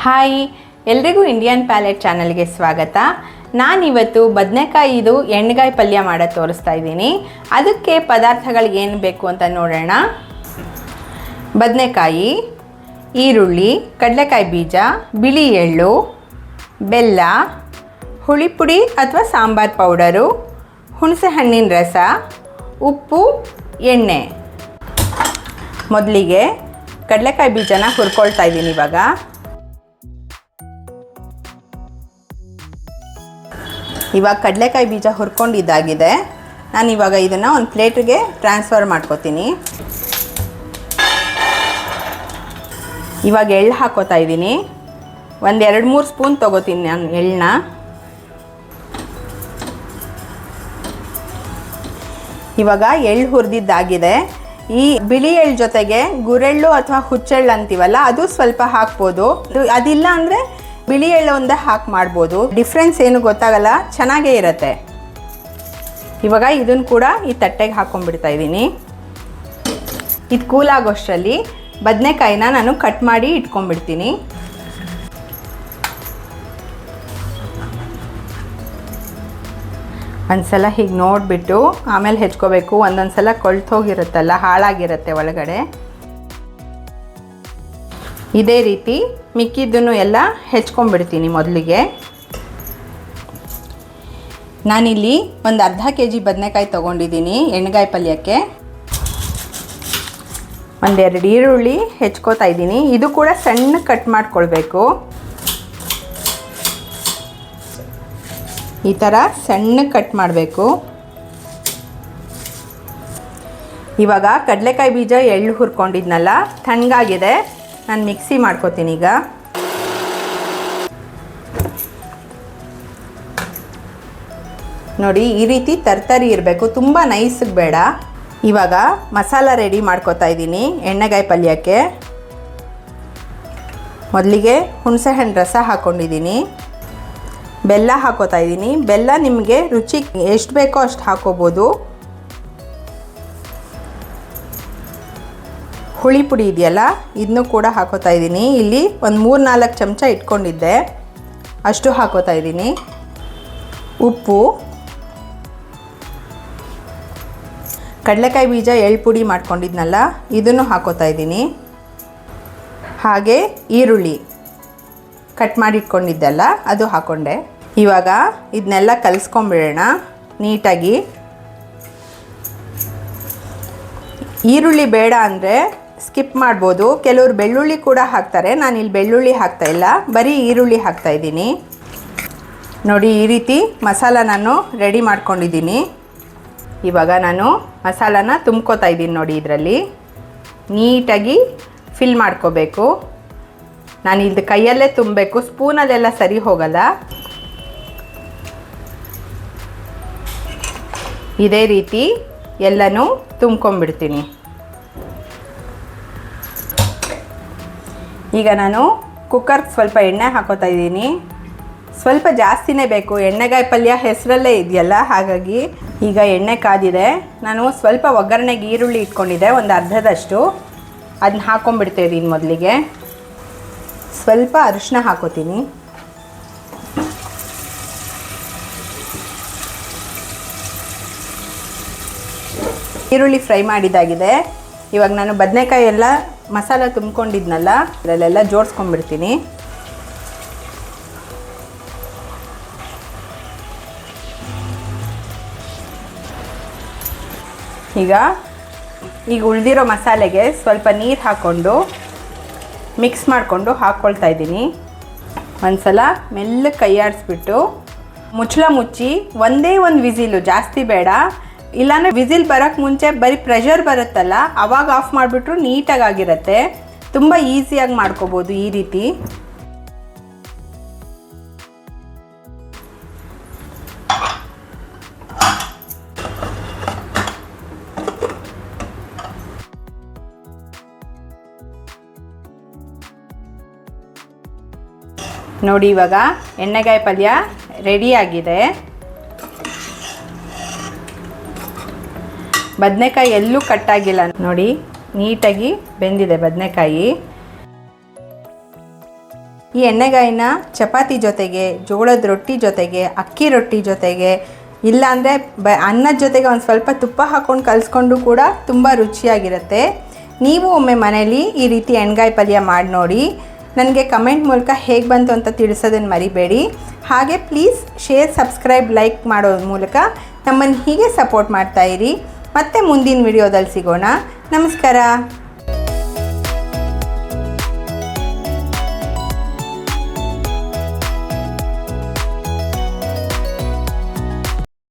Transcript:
Hi, ಎಲ್ರಿಗೂ Indian palette ಚಾನಲ್ಗೆ ಸ್ವಾಗತ. ನಾನಿವತ್ತು ಬದನೆಕಾಯಿದು ಎಣ್ಣೆಗಾಯಿ ಪಲ್ಯ ಮಾಡೋದು ತೋರಿಸ್ತಾ ಇದ್ದೀನಿ. ಅದಕ್ಕೆ ಪದಾರ್ಥಗಳು ಏನು ಬೇಕು ಅಂತ ನೋಡೋಣ. ಬದನೆಕಾಯಿ, ಈರುಳ್ಳಿ, ಕಡಲೆಕಾಯಿ ಬೀಜ, ಬಿಳಿ ಎಳ್ಳು, ಬೆಲ್ಲ, ಹುಳಿ ಪುಡಿ ಅಥವಾ ಸಾಂಬಾರ್ ಪೌಡರು, ಹುಣಸೆ ಹಣ್ಣಿನ ರಸ, ಉಪ್ಪು, ಎಣ್ಣೆ. ಮೊದಲಿಗೆ ಕಡಲೆಕಾಯಿ ಬೀಜನ ಹುರ್ಕೊಳ್ತಾ ಇದ್ದೀನಿ. ಇವಾಗ ಕಡಲೆಕಾಯಿ ಬೀಜ ಹುರ್ಕೊಂಡಿದ್ದಾಗಿದೆ. ನಾನು ಇವಾಗ ಇದನ್ನು ಒಂದು ಪ್ಲೇಟಿಗೆ ಟ್ರಾನ್ಸ್ಫರ್ ಮಾಡ್ಕೋತೀನಿ. ಇವಾಗ ಎಳ್ಳು ಹಾಕೋತಾ ಇದ್ದೀನಿ. ಒಂದು 2-3 ಸ್ಪೂನ್ ತೊಗೋತೀನಿ ನಾನು ಎಳ್ಳನ್ನ. ಇವಾಗ ಎಳ್ಳು ಹುರಿದಿದ್ದಾಗಿದೆ. ಈ ಬಿಳಿ ಎಳ್ಳು ಜೊತೆಗೆ ಗುರೆಳ್ಳು ಅಥವಾ ಹುಚ್ಚೆಳ್ಳು ಅಂತೀವಲ್ಲ, ಅದು ಸ್ವಲ್ಪ ಹಾಕ್ಬೋದು. ಅದಿಲ್ಲ ಅಂದರೆ ಬಿಳಿ ಎಳ್ಳು ಒಂದೇ ಹಾಕಿ ಮಾಡ್ಬೋದು. ಡಿಫ್ರೆನ್ಸ್ ಏನು ಗೊತ್ತಾಗಲ್ಲ, ಚೆನ್ನಾಗೇ ಇರುತ್ತೆ. ಇವಾಗ ಇದನ್ನು ಕೂಡ ಈ ತಟ್ಟೆಗೆ ಹಾಕ್ಕೊಂಡ್ಬಿಡ್ತಾ ಇದ್ದೀನಿ. ಇದು ಕೂಲ್ ಆಗೋಷ್ಟರಲ್ಲಿ ಬದನೆಕಾಯಿನ ನಾನು ಕಟ್ ಮಾಡಿ ಇಟ್ಕೊಂಡ್ಬಿಡ್ತೀನಿ. ಒಂದ್ಸಲ ಹೀಗೆ ನೋಡಿಬಿಟ್ಟು ಆಮೇಲೆ ಹೆಚ್ಕೋಬೇಕು. ಒಂದೊಂದು ಸಲ ಕೊಳ್ತೋಗಿರುತ್ತಲ್ಲ, ಹಾಳಾಗಿರುತ್ತೆ ಒಳಗಡೆ. ಇದೇ ರೀತಿ ಮಿಕ್ಕಿದ್ದನ್ನು ಎಲ್ಲ ಹೆಚ್ಕೊಂಡ್ಬಿಡ್ತೀನಿ. ಮೊದಲಿಗೆ ನಾನಿಲ್ಲಿ ಒಂದು ಅರ್ಧ kg ಬದನೆಕಾಯಿ ತೊಗೊಂಡಿದ್ದೀನಿ ಎಣ್ಣೆಗಾಯಿ ಪಲ್ಯಕ್ಕೆ. 1-2 ಈರುಳ್ಳಿ ಹೆಚ್ಕೋತಾ ಇದ್ದೀನಿ. ಇದು ಕೂಡ ಸಣ್ಣ ಕಟ್ ಮಾಡ್ಕೊಳ್ಬೇಕು. ಈ ಥರ ಸಣ್ಣ ಕಟ್ ಮಾಡಬೇಕು. ಇವಾಗ ಕಡಲೆಕಾಯಿ ಬೀಜ ಎಳ್ಳು ಹುರ್ಕೊಂಡಿದ್ನಲ್ಲ, ತಣ್ಣಗಾಗಿದೆ. ನಾನು ಮಿಕ್ಸಿ ಮಾಡ್ಕೋತೀನಿ. ಈಗ ನೋಡಿ, ಈ ರೀತಿ ತರ್ತರಿ ಇರಬೇಕು, ತುಂಬ ನೈಸ್ಗೆ ಬೇಡ. ಇವಾಗ ಮಸಾಲ ರೆಡಿ ಮಾಡ್ಕೋತಾ ಇದ್ದೀನಿ ಎಣ್ಣೆಗಾಯಿ ಪಲ್ಯಕ್ಕೆ. ಮೊದಲಿಗೆ ಹುಣಸೆ ಹಣ್ಣು ರಸ ಹಾಕ್ಕೊಂಡಿದ್ದೀನಿ. ಬೆಲ್ಲ ಹಾಕೋತಾ ಇದ್ದೀನಿ. ಬೆಲ್ಲ ನಿಮಗೆ ರುಚಿ ಎಷ್ಟು ಬೇಕೋ ಅಷ್ಟು ಹಾಕೋಬೋದು. ಹುಳಿ ಪುಡಿ ಇದೆಯಲ್ಲ, ಇದನ್ನು ಕೂಡ ಹಾಕೋತಾ ಇದ್ದೀನಿ. ಇಲ್ಲಿ ಒಂದು 3-4 ಚಮಚ ಇಟ್ಕೊಂಡಿದ್ದೆ, ಅಷ್ಟು ಹಾಕೋತಾ ಇದ್ದೀನಿ. ಉಪ್ಪು, ಕಡಲೆಕಾಯಿ ಬೀಜ ಎಳ್ಳು ಪುಡಿ ಮಾಡ್ಕೊಂಡಿದ್ನಲ್ಲ, ಇದನ್ನು ಹಾಕೋತಾ ಇದ್ದೀನಿ. ಹಾಗೆ ಈರುಳ್ಳಿ ಕಟ್ ಮಾಡಿ ಇಟ್ಕೊಂಡಿದ್ದೆಲ್ಲ ಅದು ಹಾಕ್ಕೊಂಡೆ. ಇವಾಗ ಇದನ್ನೆಲ್ಲ ಕಲಿಸ್ಕೊಂಬಿಡೋಣ ನೀಟಾಗಿ. ಈರುಳ್ಳಿ ಬೇಡ ಅಂದರೆ ಸ್ಕಿಪ್ ಮಾಡ್ಬೋದು. ಕೆಲವರು ಬೆಳ್ಳುಳ್ಳಿ ಕೂಡ ಹಾಕ್ತಾರೆ. ನಾನಿಲ್ಲಿ ಬೆಳ್ಳುಳ್ಳಿ ಹಾಕ್ತಾಯಿಲ್ಲ, ಬರೀ ಈರುಳ್ಳಿ ಹಾಕ್ತಾಯಿದ್ದೀನಿ. ನೋಡಿ, ಈ ರೀತಿ ಮಸಾಲ ನಾನು ರೆಡಿ ಮಾಡ್ಕೊಂಡಿದ್ದೀನಿ. ಇವಾಗ ನಾನು ಮಸಾಲಾನ ತುಂಬ್ಕೋತಾ ಇದ್ದೀನಿ. ನೋಡಿ, ಇದರಲ್ಲಿ ನೀಟಾಗಿ ಫಿಲ್ ಮಾಡ್ಕೋಬೇಕು. ನಾನು ಇದು ಕೈಯಲ್ಲೇ ತುಂಬಬೇಕು, ಸ್ಪೂನಲ್ಲೆಲ್ಲ ಸರಿ ಹೋಗಲ್ಲ. ಇದೇ ರೀತಿ ಎಲ್ಲನೂ ತುಂಬ್ಕೊಂಡ್ಬಿಡ್ತೀನಿ. ಈಗ ನಾನು ಕುಕ್ಕರ್ಗೆ ಸ್ವಲ್ಪ ಎಣ್ಣೆ ಹಾಕೋತಾ ಇದ್ದೀನಿ. ಸ್ವಲ್ಪ ಜಾಸ್ತಿನೇ ಬೇಕು, ಎಣ್ಣೆಗಾಯಿ ಪಲ್ಯ ಹೆಸರಲ್ಲೇ ಇದೆಯಲ್ಲ, ಹಾಗಾಗಿ. ಈಗ ಎಣ್ಣೆ ಕಾದಿದೆ. ನಾನು ಸ್ವಲ್ಪ ಒಗ್ಗರಣೆಗೆ ಈರುಳ್ಳಿ ಇಟ್ಕೊಂಡಿದ್ದೆ, ಒಂದು ಅರ್ಧದಷ್ಟು. ಅದನ್ನ ಹಾಕ್ಕೊಂಡ್ಬಿಡ್ತಾ ಇದ್ದೀನಿ. ಮೊದಲಿಗೆ ಸ್ವಲ್ಪ ಅರಿಶಿನ ಹಾಕೋತೀನಿ. ಈರುಳ್ಳಿ ಫ್ರೈ ಮಾಡಿದ್ದಾಗಿದೆ. ಇವಾಗ ನಾನು ಬದನೆಕಾಯಿ ಎಲ್ಲ ಮಸಾಲ ತುಂಬ್ಕೊಂಡಿದ್ನಲ್ಲ, ಅದರಲ್ಲೆಲ್ಲ ಜೋಡಿಸ್ಕೊಂಡ್ಬಿಡ್ತೀನಿ. ಈಗ ಉಳಿದಿರೋ ಮಸಾಲೆಗೆ ಸ್ವಲ್ಪ ನೀರು ಹಾಕ್ಕೊಂಡು ಮಿಕ್ಸ್ ಮಾಡಿಕೊಂಡು ಹಾಕ್ಕೊಳ್ತಾ ಇದ್ದೀನಿ. ಒಂದು ಸಲ ಮೆಲ್ಲಗೆ ಕೈ ಆಡಿಸ್ಬಿಟ್ಟು ಮುಚ್ಚಳ ಮುಚ್ಚಿ ಒಂದೇ ಒಂದು ವಿಸಿಲು, ಜಾಸ್ತಿ ಬೇಡ. ಇಲ್ಲಾಂದರೆ ವಿಸಿಲ್ ಬರೋಕ್ಕೆ ಮುಂಚೆ ಬರೀ ಪ್ರೆಷರ್ ಬರುತ್ತಲ್ಲ, ಆವಾಗ ಆಫ್ ಮಾಡಿಬಿಟ್ರು ನೀಟಾಗಿರುತ್ತೆ. ತುಂಬ ಈಸಿಯಾಗಿ ಮಾಡ್ಕೋಬೋದು ಈ ರೀತಿ. ನೋಡಿ, ಇವಾಗ ಎಣ್ಣೆಗಾಯಿ ಪಲ್ಯ ರೆಡಿಯಾಗಿದೆ. ಬದನೆಕಾಯಿ ಎಲ್ಲೂ ಕಟ್ಟಾಗಿಲ್ಲ ನೋಡಿ, ನೀಟಾಗಿ ಬೆಂದಿದೆ ಬದನೆಕಾಯಿ. ಈ ಎಣ್ಣೆಗಾಯಿನ ಚಪಾತಿ ಜೊತೆಗೆ, ಜೋಳದ ರೊಟ್ಟಿ ಜೊತೆಗೆ, ಅಕ್ಕಿ ರೊಟ್ಟಿ ಜೊತೆಗೆ, ಇಲ್ಲಾಂದರೆ ಅನ್ನದ ಜೊತೆಗೆ ಒಂದು ಸ್ವಲ್ಪ ತುಪ್ಪ ಹಾಕ್ಕೊಂಡು ಕಲಿಸ್ಕೊಂಡು ಕೂಡ ತುಂಬ ರುಚಿಯಾಗಿರುತ್ತೆ. ನೀವು ಒಮ್ಮೆ ಮನೇಲಿ ಈ ರೀತಿ ಎಣ್ಗಾಯಿ ಪಲ್ಯ ಮಾಡಿ ನೋಡಿ. ನನಗೆ ಕಮೆಂಟ್ ಮೂಲಕ ಹೇಗೆ ಬಂತು ಅಂತ ತಿಳಿಸೋದನ್ನು ಮರಿಬೇಡಿ. ಹಾಗೆ ಪ್ಲೀಸ್ ಶೇರ್, ಸಬ್ಸ್ಕ್ರೈಬ್, ಲೈಕ್ ಮಾಡೋ ಮೂಲಕ ನಮ್ಮನ್ನು ಹೀಗೆ ಸಪೋರ್ಟ್ ಮಾಡ್ತಾಯಿರಿ. ಮತ್ತೆ ಮುಂದಿನ ವಿಡಿಯೋದಲ್ಲಿ ಸಿಗೋಣ. ನಮಸ್ಕಾರ.